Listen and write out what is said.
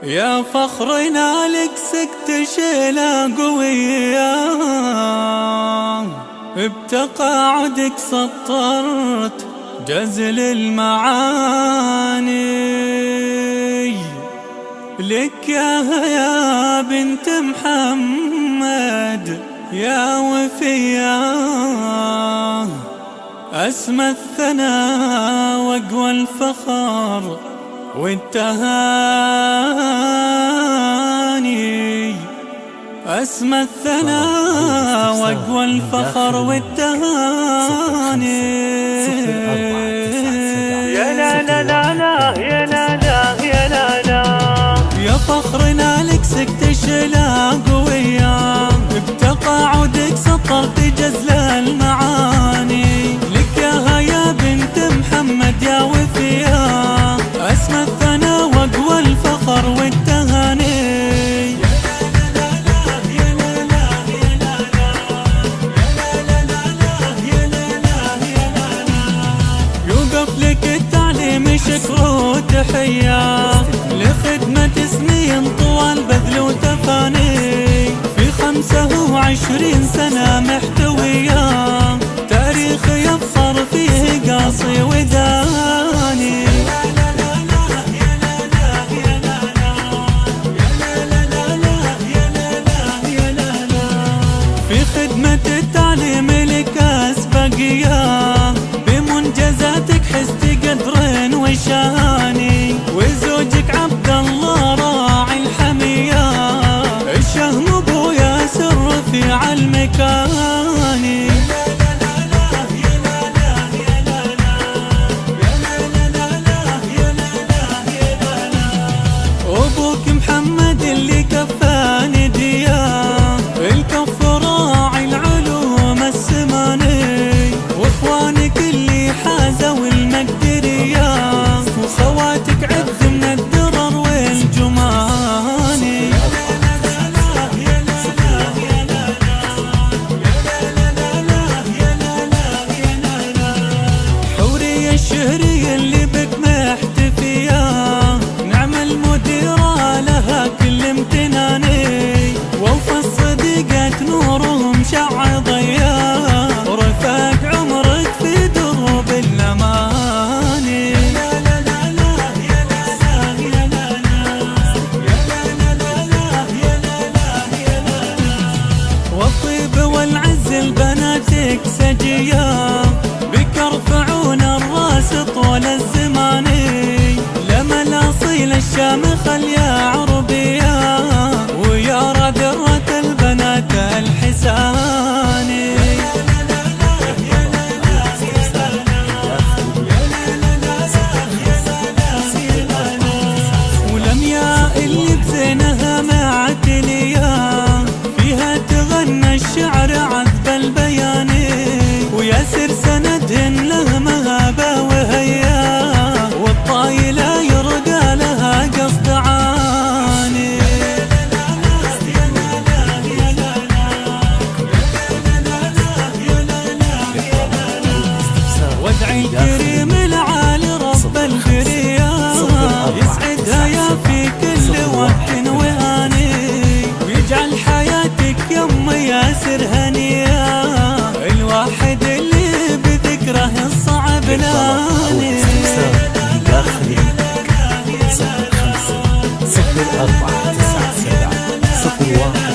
يا فخرنا لك سكت شيلة قوية، بتقاعدك سطرت جزل المعاني. لك يا بنت محمد يا وفية، أسمى الثناء وأقوى الفخر والتهاني. أسمى الثناء وأقوى الفخر والتهاني. يا لا لا لا لا يا لا لا يا لا لا. يا فخرنا لك سكت شيلة قوية، بتقاعدك سطرت جزل المعاني. لك يا بنت محمد يا وفية، أسمى الثناء وأقوى الفخر والتهاني. يوقف لك التعليم شكر وتحية، لخدمة سنين طوال بذل وتفاني. في 25 سنة محتوية، تاريخ يفخر فيه قاصي وداني. في خدمة التعليم لك أسبقية، بمنجزاتك حزت قدر وشاني. وزوجك عبد الله راعي الحمية، الشهم ابو ياسر رفيع المكاني. ابوك محمد اللي كفاني ديا، الكف راعي العلوم السماني. واخوانك اللي حازوا المقدرية، وخواتك عد من الدرر والجماني. حورية الشهرية اللي بك محتفية، نعم المديرة لها كل امتناني. ووفى الصديقات نورهم شع ضياء، ورفاق عمرك في دروب الأماني. والطيب والعز لبناتك سجية، بك يرفعون الراس طول الزمان. لما الأصيل الشامخ يا عربية، ويا ردرة البنات الحساني. ولمياء اللي بزينها معتلية، فيها تغنى الشعر عذب البياني. وياسر سندهن له مهابة وهيا، والطايلة يرقى لها قصد عاني. وادعي الكريم العالي رب البرية، يسعدها يا في كل وقت وآني. ويجعل حياتك يم ياسر هنية، الواحد اللي بذكره الصعب لاني. 05 04 97 01